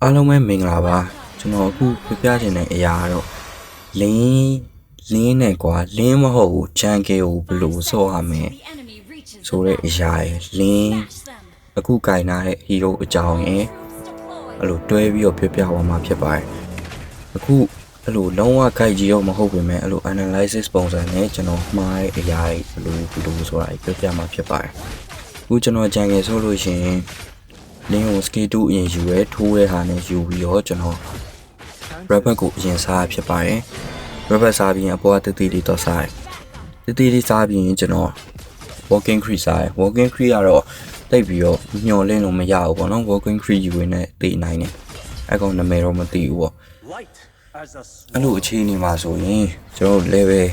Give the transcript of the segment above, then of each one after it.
အားလုံးပဲမင်္ဂလာပါကျွန်တော်အခုပြချင်တဲ့အရာတော့လင်းနဲ့ကွာလင်းမဟုတ်ဘူးချန်ကဲကိုဘယ်လိုဆော့ရမလဲဆိုတဲ့အရာရယ်လင်းအခုကင်လာတဲ့ဟီးရိုးအကြောင်းရယ်အဲ့လိုတွဲပြီးတော့ပြသွားမှာဖြစ်ပါတယ်အခုအဲ့လိုလုံးဝဂိုက်ကြီးတော့မဟုတ်ပေမဲ့အဲ့လို analysis ပုံစံနဲ့ကျွန်တော်မှားတဲ့အရာတွေဘယ်လိုဆိုတာပြမှာဖြစ်ပါတယ်အခုကျွန်တော်ချန်ကဲဆိုလို့ရှိရင်လင်းကို skill 2အရင်ယူရဲထိုးရဲဟာနဲ့ယူပြီးတော့ကျွန်တော် rubber ကိုအရင်စားဖြစ်ပါတယ် rubber စားပြီးရင်အပေါ်ကတည်တည်တော့စားတယ်တည်တည်စားပြီးရင်ကျွန်တော် walking creek စားတယ် walking creek ကတော့တိတ်ပြီးတော့မျောလင်းလို့မရဘူးပေါ့နော် walking creek ယူရင်းနဲ့တည်နိုင်တယ်အဲ့ကောင်နာမည်တော့မသိဘူးပေါ့အဲ့လိုအခြေအနေမှာဆိုရင်ကျွန်တော် level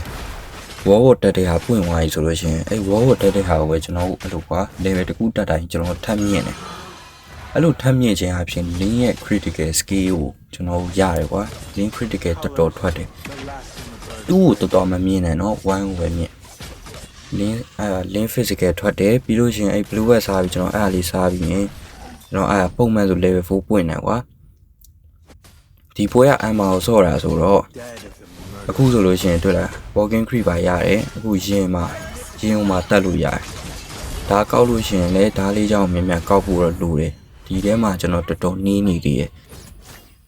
wall တက်တဲ့ဟာပွင့်သွားပြီဆိုလို့ရှိရင်အဲ့ wall တက်တဲ့ဟာကိုပဲကျွန်တော်အဲ့လိုကွာ level တစ်ခုတက်တိုင်းကျွန်တော်ထပ်မြင့်တယ်အဲ့လိုထပ်မြင့်ခြင်းအပြင် link ရဲ့ critical skill ကိုကျွန်တော်ရတယ်ကွာ link critical တော်တော်ထွက်တယ်2ကိုတော်တော်မမြင်နဲ့เนาะ1ကိုပဲမြင် link physical ထွက်တယ်ပြီးလို့ရှိရင်အဲ့ blue web စားပြီးကျွန်တော်အဲ့ဒါလေးစားပြီးရင်ကျွန်တော်အဲ့ပုံမှန်ဆို level 4ပွင့်တယ်ကွာဒီပွဲက ammo ကိုဆော့တာဆိုတော့အခုဆိုလို့ရှိရင်တွေ့လား walking creep ပါရတယ်အခုရင်မှာတက်လို့ရတယ်ဒါကောက်လို့ရှိရင်လည်းဒါလေးကြောင့်မြန်မြန်ကောက်ဖို့တော့လိုတယ်ဒီထဲမှာကျွန်တော်တော်တော်နှီးနေသေးတယ်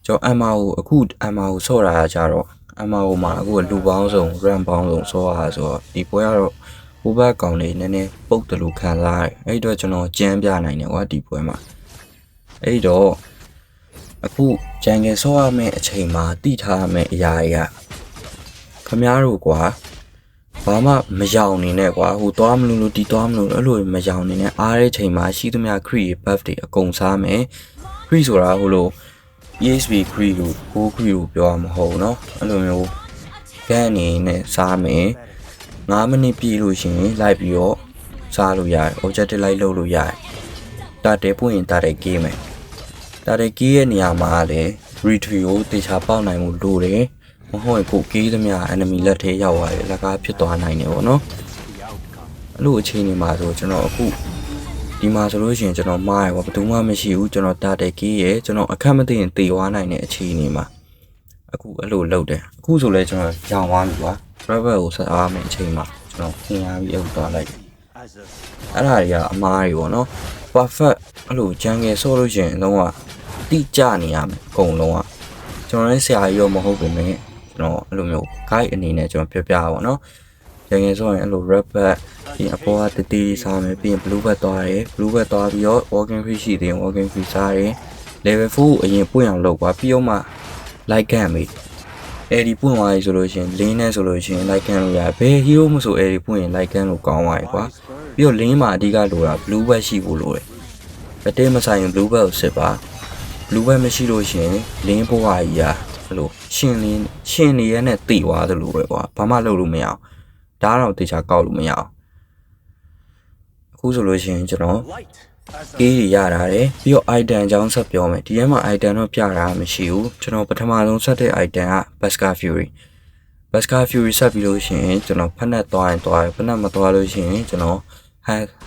ကျွန်တော် ammo ကိုဆော့တာကြတော့ ammo မှာအခုလူပေါင်းစုံ run ပေါင်းစုံဆော့ရတာဆိုတော့ဒီပွဲကတော့ဟိုဘက်ကောင်လေးနည်းနည်းပုတ်တယ်လို့ခံစားရတယ်အဲ့တော့ကျွန်တော်ကြမ်းပြနိုင်တယ်ကွာဒီပွဲမှာအဲ့တော့အခုဂျန်ဂယ်ဆော့ရမယ့်အချိန်မှာတိထားရမယ့်အရာတွေကခမားတို့ကွာဘာမှမရောင်နေနဲ့ကွာဟိုသွားမလို့ဒီသွားမလို့အဲ့လိုမရောင်နေနဲ့အားတဲ့ချိန်မှာရှိသမျှ creep buff တွေအကုန်စားမယ် creep ဆိုတာဟိုလို ESP creep ကို creep ကိုပြောရမှာမဟုတ်เนาะအဲ့လိုမျိုးကန်နေနဲ့စားမယ်9မိနစ်ပြည့်လို့ရှိရင်လိုက်ပြီးတော့စားလို့ရတယ် objective လိုက်လုပ်လို့ရတယ်တာတဲပွင့်ရင်တာတဲကေးမယ်တာတဲကေးရဲ့နေရာမှာလည်း retreat ကိုတေချာပေါက်နိုင်မှုလိုတယ်မဟုတ်ရင်ကိုကေးသမျှ enemy လက်ထဲရောက်သွားတယ်လက်ကားဖြစ်သွားနိုင်တယ်ပေါ့နော်အဲ့လိုအခြေအနေမှာဆိုကျွန်တော်အခုဒီမှာဆိုလို့ရှိရင်ကျွန်တော်မှားရပါဘယ်သူမှမရှိဘူးကျွန်တော်တာတဲကေးရဲ့ကျွန်တော်အခက်မသိရင်တေသွားနိုင်တဲ့အခြေအနေမှာအခုအဲ့လိုလုပ်တယ်အခုဆိုလဲကျွန်တော်ရောင်သွားပြီကွာ rubber ကိုဆက်အားမယ်အချိန်မှာကျွန်တော်ခင်းရပြီးအုပ်သွားလိုက်အဲ့ဒါတွေကအမားတွေပေါ့နော် perfect အဲ့လိုဂျန်ငယ်ဆော့လို့ရှိရင်လုံးဝတိကျနေရမယ်အကုန်လုံးကကျွန်တော်လည်းဆရာကြီးရောမဟုတ်ပေမဲ့ကျွန်တော်အဲ့လိုမျိုး guide အနေနဲ့ကျွန်တော်ပြပြပါပေါ့နော်ဂျန်ငယ်ဆော့ရင်အဲ့လို rubber ဒီအပေါ်ကတည်စားမယ်ပြီးရင် blue bag သွားတယ် blue bag သွားပြီးတော့ walking free ရှိတယ် walking free စားတယ် level 4အရင်ပွင့်အောင်လုပ်ကွာပြီးတော့မှ like ကန်ပြီအဲ့ဒီပွင့်သွားပြီဆိုလို့ရှိရင် link နဲ့ဆိုလို့ရှိရင် like ကန်လို့ရတယ်ဘယ် hero မဆိုအဲ့ဒီပွင့်ရင် like ကန်လို့ကောင်းသွားပြီကွာပြီးတော့ link မှာအဓိကလိုတာ blue bag ရှိဖို့လိုတယ်အတေးမဆိုင်ရင် blue bag ကိုစစ်ပါ blue bag မရှိလို့ရှိရင် link ဘဝကြီးอ่ะအဲ့လိုရှင်နေရနဲ့တိသွားသလိုပဲကွာဘာမှလုပ်လို့မရအောင်ဒါတော့တေချာကောက်လို့မရအောင်အခုဆိုလို့ရှိရင်ကျွန်တော်ကေးရတာတယ်ပြီးတော့ item အကြောင်းဆက်ပြောမယ်ဒီထဲမှာ item တော့ပြတာမရှိဘူးကျွန်တော်ပထမဆုံးဆက်တဲ့ item က Basker Fury ဆက်ပြီးလို့ရှိရင်ကျွန်တော်ဖက်နဲ့သွားရင်သွားတယ်ဖက်နဲ့မသွားလို့ရှိရင်ကျွန်တော်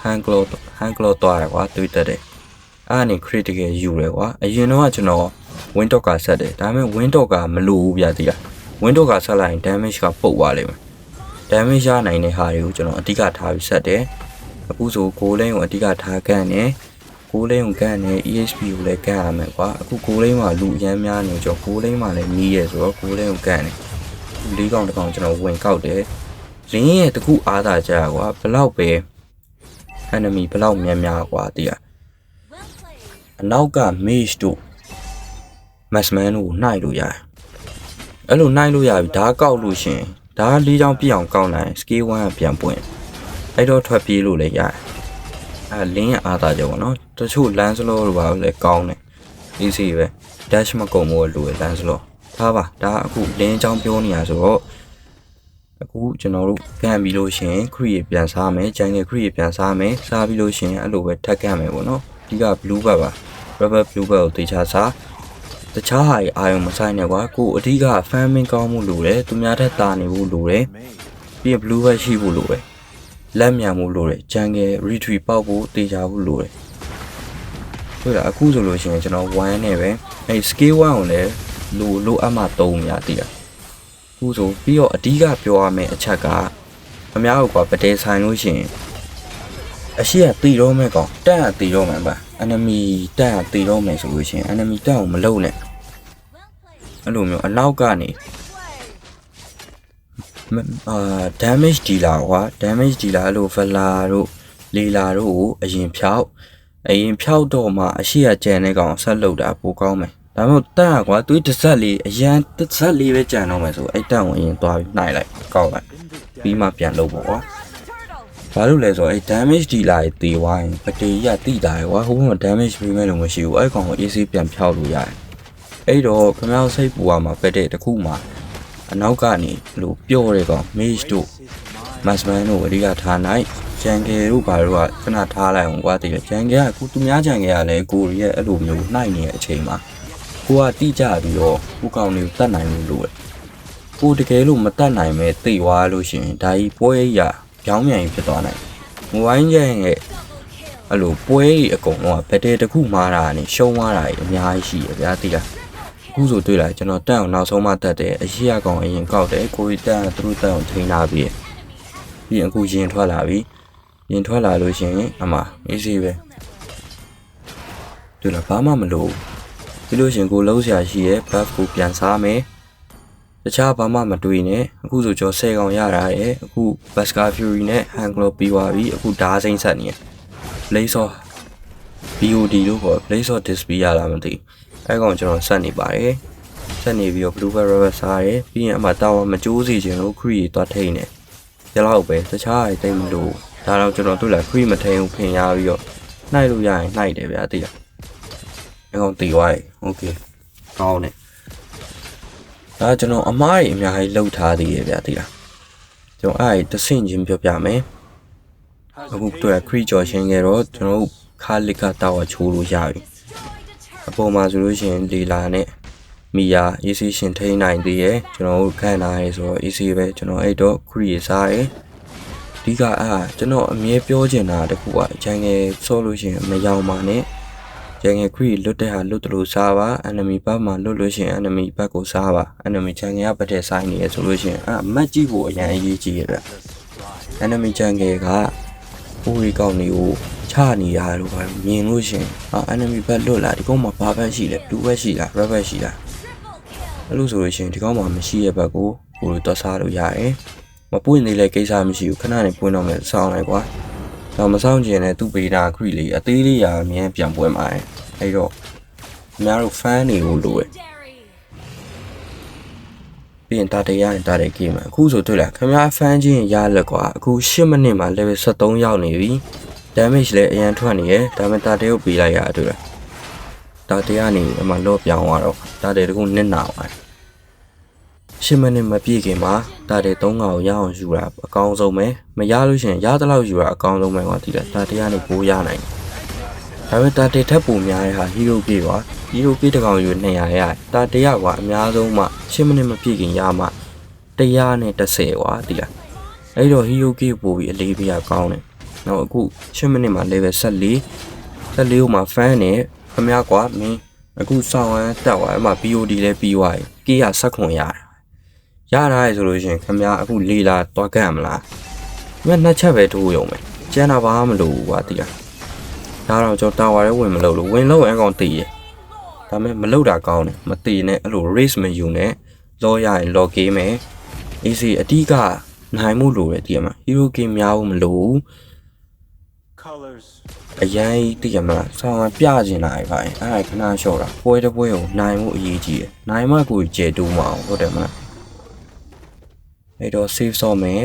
hand claw သွားတယ်ကွာတွေ့တတ်တယ်အဲ့ဒါနေ critical ယူတယ်ကွာအရင်တော့ကျွန်တော် wind dog ကဆက်တယ်ဒါပေမဲ့ wind dog ကမလိုဘူးဗျာတိလား wind dog ကဆက်လိုက်ရင် damage ကပုတ်သွားလိမ့်မယ် damage ရနိုင်တဲ့ဟာတွေကိုကျွန်တော်အဓိကထားပြီးဆက်တယ်အခုဆိုgoal lane ကိုအဓိကထားကန်နေgoal lane ကိုကန်နေ EHP ကိုလည်းကန်ရမယ်ကွာအခု goal lane မှာလူအများများနေကြော goal lane မှာလည်းနီးရဲဆိုတော့ goal lane ကိုကန်နေ၄កောင်တစ်កောင်ကျွန်တော်ဝင်ကောက်တယ်လင်းရဲ့တခုအားသာကြကွာဘလောက်ပဲ enemy ဘလောက်များကွာတိရအနောက်က mage တို့ maxman တို့နှိုက်လို့ရတယ်အဲ့လိုနှိုက်လို့ရပြီဓာတ်ကောက်လို့ရှင်ဓာတ်၄ချောင်းပြည့်အောင်ကောက်နိုင် scale 1ကပြန်ပွင့်အဲ့တော့ထွက်ပြေးလို့လည်းရတယ်အဲ့လင်းရဲ့အားသာကြပေါ့နော်တချို့ lance slow တို့ပါလည်းကောင်းတယ် easy ပဲ dash မကုန်ဘူးလို့ lance slow ထားပါဒါအခုလင်းချောင်းပြောနေရဆိုတော့အခုကျွန်တော်တို့ကန်ပြီးလို့ရှင် create ပြန်စားမယ် jungle create ပြန်စားမယ်စားပြီးလို့ရှင်အဲ့လိုပဲထပ်ကန်မယ်ပေါ့နော်အဓိက blue bag ပါ rubber blue bag ကိုတေချာစားတခြားဟာတွေအာရုံမဆိုင်နဲ့ကွာကိုအဓိက farming ကောင်းမှုလိုတယ်သူများထက်တာနေဖို့လိုတယ်ပြီးရင် blue bag ရှိဖို့လိုတယ်လက်မြန်မှုလိုတယ် jungle retreat ပေါက်ဖို့တေချာဖို့လိုတယ် တွေ့လားအခုဆိုလို့ရှိရင်ကျွန်တော်1နဲ့ပဲအဲ့ scale 1ကိုလည်းလိုအပ်မှ3များတည်တာအခုဆိုပြီးတော့အဓိကပြောရမယ့်အချက်ကခင်ဗျားတို့ကပတဲဆိုင်လို့ရှိရင်အရှိကတီတော့မဲ့ကောင်တက်ကတီတော့မှန်ပါ enemy တက်ကတီတော့မယ်ဆိုလို့ရှိရင် enemy တက်ကိုမလုံနဲ့အဲ့လိုမျိုးအနောက်ကနေdamage dealer ကွာ damage dealer အဲ့လို vela တို့လေလာတို့ကိုအရင်ဖြောက်တော့မှအရှိရကြံတဲ့ကောင်ဆက်လုပ်တာပိုကောင်းမယ်ဒါမှမဟုတ်တက်ကွာသူတစ်ဆက်လေးအရန်တစ်ဆက်လေးပဲကြံတော့မယ်ဆိုအဲ့တက်ကိုအရင်သွားပြီးနှိုက်လိုက်ကောက်လိုက်ပြီးမှပြန်လုပ်ပေါ့ကွာဘာလို့လဲဆိုတော့အဲ့ damage dealer တွေတေးဝိုင်းပတေးရတိတာကွာဟိုဘက်မှာ damage ပေးမဲ့လို့မရှိဘူးအဲ့ကောင်ကို AC ပြန်ဖြောက်လို့ရတယ်အဲ့တော့ခင်ဗျားစိတ်ပူရမှာပဲတဲ့တခုမှအနောက်ကနေလို့ပြော့တဲ့ကောင် mage တို့ massman တို့အဓိကထားနိုင်ဂျန်ကယ်တို့ဘာတို့ကခဏထားလိုက်အောင်ကွာတည်တယ်ဂျန်ကယ်ကအခုသူများဂျန်ကယ်ကလည်းကိုရီရဲ့အဲ့လိုမျိုးနှိုက်နေတဲ့အချိန်မှာကိုကတိကျပြီးတော့ကိုကောင်တွေကိုတတ်နိုင်လို့လို့ကိုတကယ်လို့မတတ်နိုင်မဲ့သိသွားလို့ရှိရင်ဒါကြီးပွဲရပြောင်းပြန်ဖြစ်သွားနိုင်မိုဘိုင်းဂျန်ရဲ့အဲ့လိုပွဲကြီးအကုန်လုံးကဘက်တဲတစ်ခုမှားတာနဲ့ရှုံးသွားတာကြီးအများကြီးရှိရဗျာတည်လားအခုဆိုတွေ့လာကျွန်တော်တက်အောင်နောက်ဆုံးမှတက်တယ်အရှိရကောင်အရင်ကောက်တယ်ကိုရီတက်သူတို့တက်အောင်ထိန်းထားပြီးအခုရင်ထွက်လာပြီရင်ထွက်လာလို့ရှိရင်အမအေးစေးပဲတွေ့လားဘာမှမလို့ပြီးလို့ရှိရင်ကိုလုံးဆရာရှိရဲ့ buff ကိုပြန်စားမယ်တခြားဘာမှမတွေးနဲ့အခုဆိုကျွန်တော်10កောင်ရတာရဲ့အခု Basker Fury နဲ့ Hanglo ပြီးသွားပြီအခုဓာစိမ့်ဆက်နေရ Blaze of BOD လို့ခေါ် Blaze of Display ရလာမသိအဲ့ကောင်ကျွန်တော်ဆက်နေပါတယ်ဆက်နေပြီးတော့ Blue Barrel စားတယ်ပြီးရင်အမှတာဝန်မကြိုးစီခြင်းလို့ Create သွားထိန်းတယ်ဒီလောက်ပဲတခြားအတိုင်းမလို့ဒါတော့ကျွန်တော်တို့လည်း Create မထိန်းဘူးဖင်ရပြီးတော့နှိုက်လို့ရရင်နှိုက်တယ်ဗျာသိလားအဲ့ကောင်တီသွားပြီ Okay ကောင်းတယ်ဒါကျွန်တော်အမားကြီးအများကြီးလှုပ်ထားသေးရဲ့ဗျာသိလားကျွန်တော်အဲ့တဆင့်ချင်းပြောပြမယ်အခုတွေ့ Create ကြော်ရှင်းခဲ့တော့ကျွန်တော်ခါလစ်ကတောက်ချိုးလို့ရပြီအပေါ်မှာဆိုလို့ရှိရင်လီလာနဲ့မီယာ AC ရှင်ထိန်းနိုင်သေးရဲ့ကျွန်တော်တို့ခံထားရဲဆိုတော့ AC ပဲကျွန်တော်အဲ့တော့ Create စားတယ်အဓိကကျွန်တော်အမြဲပြောချင်တာတခုကဂျန်ငယ်ဆော့လို့ရှိရင်မရောက်ပါနဲ့ဂျန်ငယ် Create လွတ်တဲ့ဟာလွတ်တယ်လို့စားပါ enemy ဘက်မှာလွတ်လို့ရှိရင် enemy ဘက်ကိုစားပါ enemy ဂျန်ငယ်ကပတ်တဲ့ဆိုင်နေရဆိုလို့ရှိရင်မတ်ကြည့်ဖို့အရင်အရေးကြီးရဲ့ဗျ enemy ဂျန်ငယ်ကပိုးရီကောင်းနေကိုချနေရလို့ပဲမြင်လို့ရှိရင်enemy ဘက်လွတ်လာဒီကောင်မှာဘာဘက်ရှိလဲ2ဘက်ရှိလား red ဘက်ရှိလားအဲ့လိုဆိုလို့ရှိရင်ဒီကောင်မှာမရှိရဲ့ဘက်ကိုကိုလိုတော့စားလို့ရတယ်မပွင့်သေးလဲကိစ္စမရှိဘူးခဏနေပွင့်တော့မယ်စောင်းလိုက်ကွာတော့မစောင်းကျင်တဲ့သူ့ပေတာခရီလေးအသေးလေးရာအမြဲပြန်ပွင့်ပါတယ်အဲ့တော့ခင်ဗျားတို့ fan တွေကိုလိုတယ်ပြီးရင်တာတရရင်တာတဲ့ game အခုဆိုတွေ့လားခင်ဗျား fan ချင်းရလက်ကွာအခု10မိနစ်မှာ level 73ရောက်နေပြီ damage လည်းအရင်ထွက်နေရယ်ဒါပေမဲ့တာတဲ့ကိုပေးလိုက်ရတွေ့လားတာတဲ့ကနေအမှလော့ပြောင်းသွားတော့တာတဲ့တကူနစ်နာသွား10မိနစ်မပြည့်ခင်မှာတာတဲ့3កောင်ရအောင်ယူတာအကောင်းဆုံးပဲမရလို့ရှိရင်ရသလောက်ယူတာအကောင်းဆုံးပဲကွာဒီလားတာတဲ့ကနေပိုးရနိုင်ဒါပေမဲ့တာတဲ့ထပ်ပိုများတဲ့ဟာ hero ပြေကွာ hero ပြေတကောင်ယူ200ရတာတဲ့ကွာအများဆုံးမှ10မိနစ်မပြည့်ခင်ရမှ110ကွာဒီလားအဲ့တော့ hero ပြေပို့ပြီးအလေးပြကောင်းတယ်နောက်အခု10မိနစ်မှာ level 14ကိုမှ fan နဲ့ခမရကွာမင်းအခုစောင်းဝမ်းတက်သွားအမှ BOD လည်းပြီးသွားပြီကေးရဆက်ခွန်ရတယ်ရဆိုလို့ရှိရင်ခမရအခုလေလာသွားကန့်မလားမင်းနှစ်ချက်ပဲထိုးရုံပဲကျန်တာဘာမှမလုပ်ဘူးကွာတိလားဒါတော့ကျွန်တော်တာဝါရဲဝင်မလုပ်လို့ဝင်လို့အကောင်တည်ရဒါပေမဲ့မလုပ်တာကောင်းတယ်မတည်နဲ့အဲ့လို race မယူနဲ့လောရရင်လော်ကေးမယ် AC အတိကနိုင်မှုလိုတယ်တည်ရမှာ hero game များဖို့မလိုဘူးအရင်တည်ရမှာဆောင်းပြကျင်လာပြီဗျအဲ့ဒါခဏလျှော့တာပွဲတစ်ပွဲကိုနိုင်မှုအရေးကြီးတယ်နိုင်မှကိုကျေတူးမအောင်ဟုတ်တယ်မလားအဲ့တော့ save ဆော့မယ်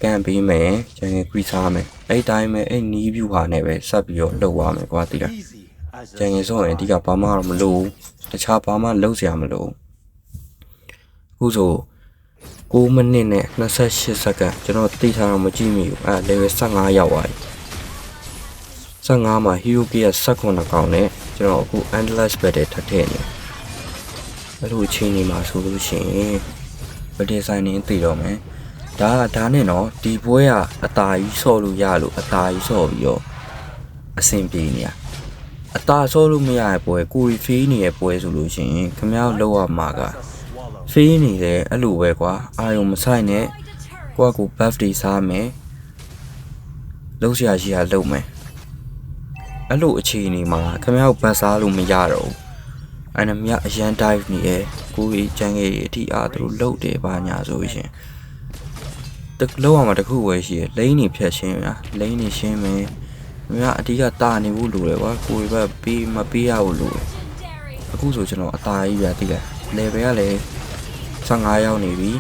ကန်ပေးမယ်ကျန်ငယ် quiz စားမယ်အဲ့တိုင်းပဲအဲ့နီး view ဟာနဲ့ပဲဆက်ပြီးတော့လုပ်ရမယ်ကွာတည်လားကျန်ငယ်ဆော့ရင်အဓိကဘာမှတော့မလုပ်တခြားဘာမှလုပ်စရာမလိုအခုဆို9မိနစ်နဲ့28စက္ကန့်ကျွန်တော်သိထားတော့မကြည့်မိဘူးအဲ့ level 15ရောက်သွားပြီ15မှာ hero key က19ကောင်နဲ့ကျွန်တော်အခု endless battle ထပ်ထည့်နေအဲ့လိုအချိန်နေမှာဆိုလို့ရှိရင်ဗဒီဇိုင်းနေသိတော့မယ်ဒါနဲ့တော့ဒီပွဲကအตาကြီးဆော့လို့ရလို့အตาကြီးဆော့ပြီးတော့အဆင်ပြေနေရ အသာဆောလို့မရတဲ့ပွဲကိုရီဖေးနေတဲ့ပွဲဆိုလို့ရှိရင်ခမရလောက်ရမှာကဖေးနေတယ်အဲ့လိုပဲကွာအာယုံမဆိုင်နဲ့ကိုကကို buff တွေစားမယ်လုံးစရာရှိတာလုံးမယ်အဲ့လိုအခြေအနေမှာခမရကို buff စားလို့မရတော့ဘူးအဲ့နမြအရန် dive နေရကိုကြီးချမ်းကြီးအထီအားသူတို့လှုပ်တယ်ပါညာဆိုရှင်တလောက်ရမှာတခုပဲရှိရလိမ့်နေဖြတ်ရှင်းဗျာလိမ့်နေရှင်းမယ်မြအဓိကတာနေဖို့လိုတယ်ကွာကိုယ်ပဲပေးမပေးရဘူးလိုတယ်အခုဆိုကျွန်တော်အသာကြီးပြတိတယ် level ကလည်း15ရောက်နေပြီ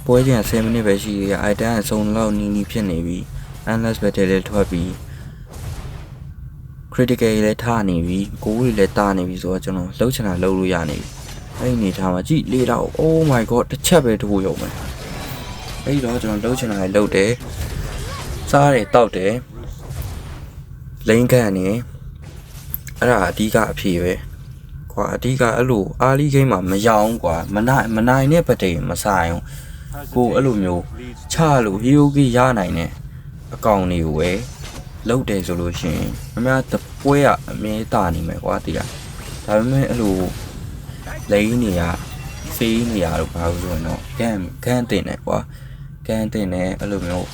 ပွဲချိန်10မိနစ်ပဲရှိသေးတယ် item အစုံလောက်နီးနီးဖြစ်နေပြီ endless battle လည်းထွက်ပြီ critical လည်းထားနေပြီကိုယ်တွေလည်းတာနေပြီဆိုတော့ကျွန်တော်လှုပ်ချင်တာလှုပ်လို့ရနေပြီအဲ့ဒီအနေထားမှာကြည့်လေးတော့ oh my god တစ်ချက်ပဲထိုးရုံပဲအဲ့တော့ကျွန်တော်လှုပ်ချင်တာလည်းလှုပ်တယ်စားတယ်တောက်တယ်လိန်ကန်နေအဲ့ဒါအဓိကအဖြေပဲကွာအဓိကအဲ့လိုအာလီဂိမ်းမှာမရောင်းကွာမနိုင်တဲ့ပတိမဆိုင်ဘူးကိုအဲ့လိုမျိုးချလို့ဟီယိုဂီရနိုင်တဲ့အကောင်တွေကိုပဲလုတ်တယ်ဆိုလို့ရှိရင်အများတပွဲကအမြဲတာနေမယ်ကွာတိရဒါပေမဲ့အဲ့လိုလိန်နေရဖေးနေရတော့ဘာလို့ဆိုတော့ကန်တင်နေကွာကန်တင်နေအဲ့လိုမျိုး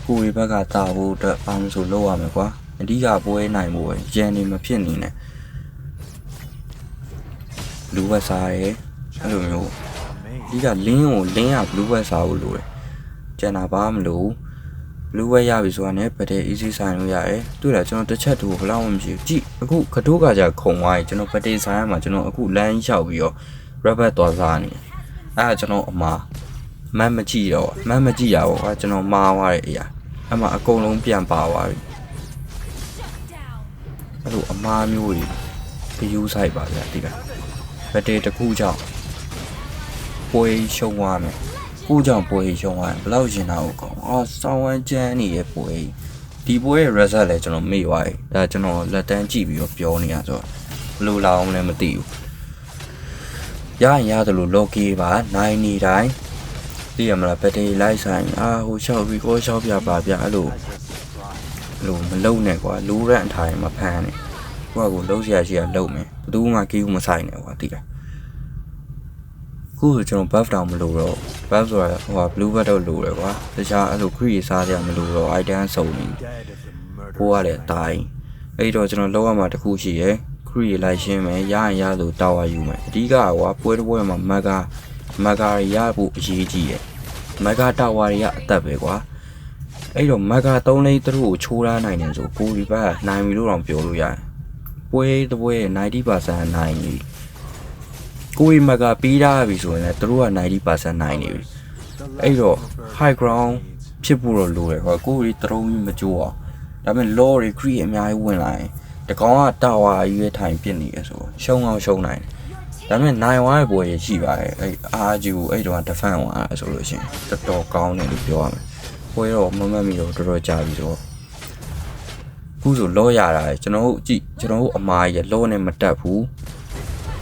ကိုရီဘက်ကတာဖို့အတွက်ဘာလို့ဆိုလုပ်ရမယ်ကွာအဓိကပွဲနိုင်ဖို့ရန်နေမဖြစ်နေနဲ့လူဝက်စားရဲအဲ့လိုမျိုးအဓိကလင်းကိုလင်းရဘလူးဝက်စားဖို့လိုတယ်ကျန်တာဘာမလို့ဘလူးဝက်ရပြီဆိုတာနဲ့ဗတဲ့ easy ဆိုင်လို့ရတယ်တွေ့လားကျွန်တော်တစ်ချက်တူဘလောက်မှမရှိဘူးကြည့်အခုကတိုးကကြခုံသွားပြီကျွန်တော်ဗတဲ့ဆိုင်ရမှာကျွန်တော်အခုလမ်းလျှောက်ပြီးတော့ rabbit သွားစားနေအဲ့ဒါကျွန်တော်အမားမတ်မကြည့်တော့မတ်မကြည့်ရပါဘူးကျွန်တော်မှားသွားတဲ့အရာအဲ့မှာအကုန်လုံးပြန်ပါသွားပြီအဲ့လိုအမားမျိုးတွေview site ပါဗျာဒီကဗတဲ့တစ်ခုကြောင့်ပွဲရှုံးသွားမယ်ကိုကြောင့်ပွဲရှုံးသွားရင်ဘယ်လောက်ရင်တာကိုကောင်းစောင်းဝမ်းကျန်းနေရဲ့ပွဲဒီပွဲရဲ့ result လည်းကျွန်တော်မေ့သွားပြီဒါကျွန်တော်လက်တန်းကြည့်ပြီးတော့ပြောနေရဆိုတော့ဘယ်လိုလာအောင်လဲမသိဘူးရရင်ရတယ်လို့ logi ပါနိုင်နေတိုင်းသိရမလားဗတဲ့လိုက်ဆိုင်ဟိုလျှောက်ပြီးကိုလျှောက်ပြပါဗျာအဲ့လိုမလုံနဲ့ကွာလူရန်အထိုင်မှာဖမ်းနေကိုကလုံးစရာရှိရလုံမယ်ဘယ်သူမှကီးဘူးမဆိုင်နဲ့ကွာသိလားခုကျွန်တော် buff တောင်မလို့တော့ buff ဆိုတာဟို blue buff တော့လိုတယ်ကွာတခြားအဲ့လို create စားကြမလို့တော့ item စုံနေကိုကလည်းအတိုင်းအဲ့တော့ကျွန်တော်လောက်ရမှာတခုရှိရယ် create လိုက်ရှင်းမယ်ရရင်ရလို့တောက်ရယူမယ်အဓိကကွာပွဲတစ်ပွဲမှာမဂါရဖို့အရေးကြီးရယ်မဂါတောက်ရရအသက်ပဲကွာအဲ့တော့မဂါ3လေးသူတို့ကိုချိုးထားနိုင်တယ်ဆိုကိုဒီဘက်နိုင်ပြီလို့တော့ပြောလို့ရတယ်ပွဲတစ်ပွဲ 90% နိုင်ပြီကိုရီမကပြီးထားပြီဆိုရင်လည်းသူတို့က 90% နိုင်နေပြီအဲ့တော့ high ground ဖြစ်ဖို့တော့လိုတယ်ကွာကိုရီတရုံးကြီးမကြိုးအောင်ဒါပေမဲ့ law တွေ create အများကြီးဝင်လာရင်တကောင်ကတာဝါကြီးရဲ့ထိုင်ပြစ်နေရဆိုရှုံးအောင်ရှုံးနိုင်တယ်ဒါပေမဲ့နိုင်ဝါရဲ့ပွဲရရှိပါတယ်အဲ့အာဂျီကိုအဲ့တော့ defend ဝင်လာဆိုလို့ရှိရင်တော်တော်ကောင်းတယ်လို့ပြောရမယ်ပွဲတော့မမတ်မီတော့တော်တော်ကြာပြီဆိုတော့ခုဆို law ရတာကျွန်တော်တို့အမားကြီး law နဲ့မတက်ဘူး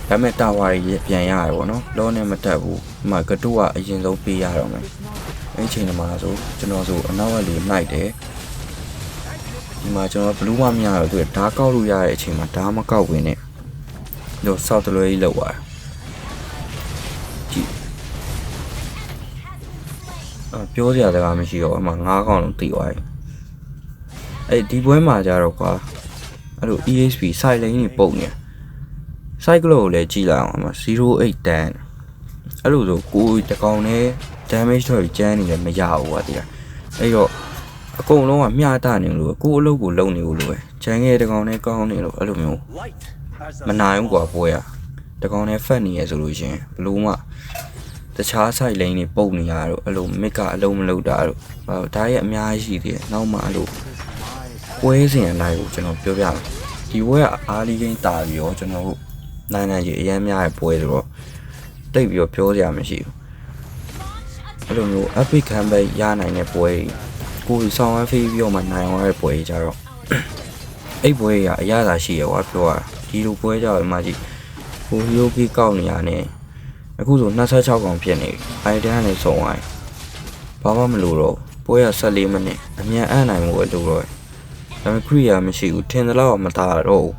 ဒါပေမဲ့တာဝါရီပြန်ရတယ်ပေါ့နော်လောနဲ့မတက်ဘူးဒီမှာကတိုးကအရင်ဆုံးပေးရတော့မယ်အဲ့ချိန်မှာဆိုကျွန်တော်ဆိုအနောက်ကလူနိုင်တယ်ဒီမှာကျွန်တော်ဘလူးမမရတော့သူဓာတ်ကောက်လို့ရတဲ့အချိန်မှာဓာတ်မကောက်ဝင်နဲ့တော့ဆောက်တလွဲကြီးလောက်သွားကြည့်ပြောစရာစကားမရှိတော့အမှ9កောင်လုံးတည်သွားပြီအဲ့ဒီပွဲမှာကြတော့ကွာအဲ့လို EHP site lane ကြီးပုံနေcycle ကိုလည်းကြည့်လိုက်အောင်မှာ0810အဲ့လိုဆိုကိုတကောင်နဲ့ damage တော့ကျန်းနေလည်းမရဘူးကွာတရားအဲ့တော့အကုန်လုံးကမျှတနေလို့ကိုအလုပ်ကိုလုံနေလို့ပဲကျန်းငယ်တကောင်နဲ့ကောင်းနေလို့အဲ့လိုမျိုးမနိုင်ဘူးကွာပွဲရတကောင်နဲ့ဖက်နေရဆိုလို့ရှင်ဘလို့မှတခြား site lane တွေပုတ်နေရတော့အဲ့လိုမစ်ကအလုံးမလုပ်တာတော့ဒါရဲ့အများကြီးရှိသေးတယ်နောက်မှအဲ့လိုပွဲစဉ်အလိုက်ကိုကျွန်တော်ပြောပြမယ်ဒီပွဲကအားလီဂိမ်းတာပြီးတော့ကျွန်တော်တို့နိုင်ကြီးအရင်များရဲ့ပွဲဆိုတော့တိတ်ပြီးတော့ပြောစရာမရှိဘူးအဲ့လိုမျိုး epic comeback ရနိုင်တဲ့ပွဲကိုဆောင်းဝမ်းဖေးပြီးတော့မှနိုင်သွားတဲ့ပွဲကြတော့အဲ့ပွဲကအရသာရှိရွာပြောတာဒီလိုပွဲကြတော့ဒီမှာကြည့်ဟိုဟီယိုဂီကောက်နေရတယ်အခုဆို26កောင်ဖြစ်နေပြီအိုင်တန်နဲ့ဆုံးသွားဘာမှမလို့တော့ပွဲက14မိနစ်အမြန်အနိုင်မှုပဲလို့တော့ဒါပေမဲ့ခရီးယာမရှိဘူးထင်သလောက်မသားတော့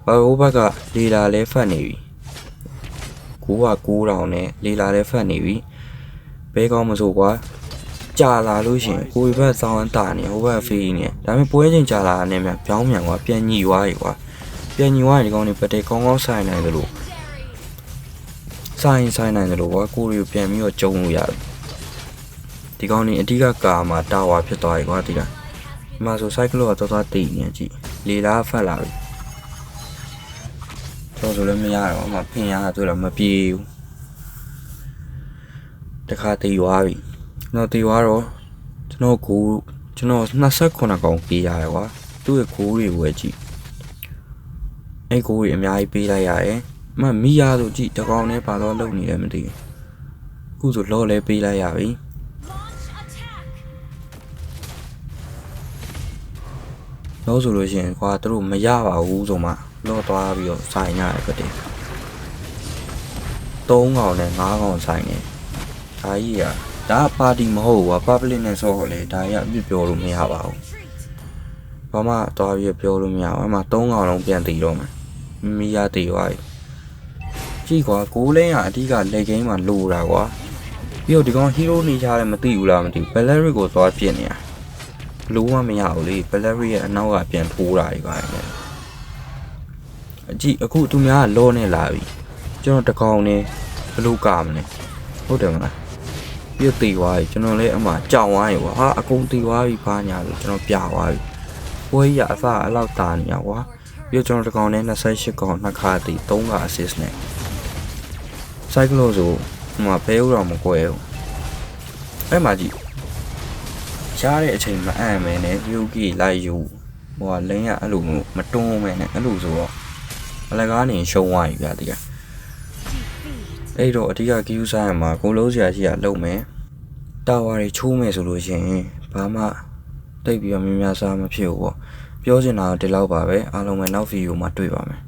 ဘာဟိုဘက်ကလေလာလဲဖတ်နေပြီကိုက9000နဲ့လေလာလဲဖတ်နေပြီဘဲကောင်းမစိုးကွာကြာလာလို့ရှင်ကိုဘက်စောင်းတာနေဟိုဘက်ဖေးနေဒါပေမဲ့ပွဲချင်းကြာလာနေမြန်ပြောင်းမြန်ကွာပြန်ညီသွားပြီကွာပြန်ညီသွားရင်ဒီကောင်တွေပတေကောင်းကောင်းဆိုင်နိုင်တယ်လို့ဆိုင်နိုင်တယ်လို့ကွာကိုရီကိုပြန်ပြီးတော့ကျုံလို့ရတယ်ဒီကောင်တွေအဓိကကာမှာတာဝါဖြစ်သွားပြီကွာဒီလားဒီမှာဆို cycle ကတော်တိတ်နေကြည့်လေလာဖတ်လာပြီကျွန်တော်ဆိုလည်းမရတော့မှဖင်ရတာတွေ့တော့မပြေဘူးတခါတည်သွားပြီကျွန်တော်တည်သွားတော့ကျွန်တော်29ကောင်ပေးရတယ်ကွာသူ့ရဲ့ကိုးတွေဝယ်ကြည့်အဲ့ကိုးတွေအများကြီးပေးလိုက်ရတယ်မိရဆိုကြည့်တကောင်နဲ့ပါတော့လုံနေတယ်မသိဘူးအခုဆိုလော်လဲပေးလိုက်ရပြီလို့ဆိုလို့ရှိရင်ကွာသူတို့မရပါဘူးဆိုမှလော့သွားပြီးတော့ဆိုင်ရတယ်ပြတဲ့3ကောင်နဲ့5ကောင်ဆိုင်နေဒါကြီးอ่ะဒါပါတီမဟုတ်ဘူးကွာ public နဲ့ဆိုတော့လေဒါကြီးအပြစ်ပြောလို့မရပါဘူးဘာမှသွားပြီးပြောလို့မရဘူးအမှ3ကောင်လုံးပြန်တည်တော့မယ်မိရတည်သွားပြီကြည့်ကွာ6လင်းကအဓိကလက်ဂိမ်းမှာလိုတာကွာပြီးတော့ဒီကောင်ဟီးရိုးနေချတယ်မသိဘူးလားမသိဘူးဘယ်လက်ရစ်ကိုသွားပြစ်နေတာလို့မရဘူးလေဘယ်လက်ရစ်ရဲ့အနောက်ကပြန်ထိုးတာကြီးပါလေအကြည့်အခုသူများကလောနဲ့လာပြီကျွန်တော်တကောင်နဲ့ဘလို့ကာမလဲဟုတ်တယ်မလားပြည့်သေးသွားပြီကျွန်တော်လည်းအမှကြောင်သွားပြီကွာဟာအကုန်သေးသွားပြီဖားညာလို့ကျွန်တော်ပြသွားပြီပွဲကြီးအစအလောက်တာနေရကွာပြီးတော့ကျွန်တော်တကောင်နဲ့28ကောင်နှစ်ခါတည်3ခါ assist နဲ့ cycle ဆိုဟိုမှာဘဲဦးတော့မကွဲဘူးအဲ့မှာကြည့်ရှားတဲ့အချိန်မအံ့မဲနဲ့ယူကီလိုက်ယူဟိုကလင်းရအဲ့လိုမျိုးမတွန်းမဲနဲ့အဲ့လိုဆိုတော့အလကားနေရှုံးသွားပြီဗျာတကယ်အဲ့တော့အဓိကကီယူဆိုင်မှာကိုလုံးစရာရှိရလုံမယ်တာဝါတွေချိုးမယ်ဆိုလို့ရှိရင်ဘာမှတိတ်ပြီးတော့များများစားမဖြစ်ဘူးပေါ့ပြောချင်တာဒီလောက်ပါပဲအားလုံးပဲနောက်ဗီဒီယိုမှာတွေ့ပါမယ်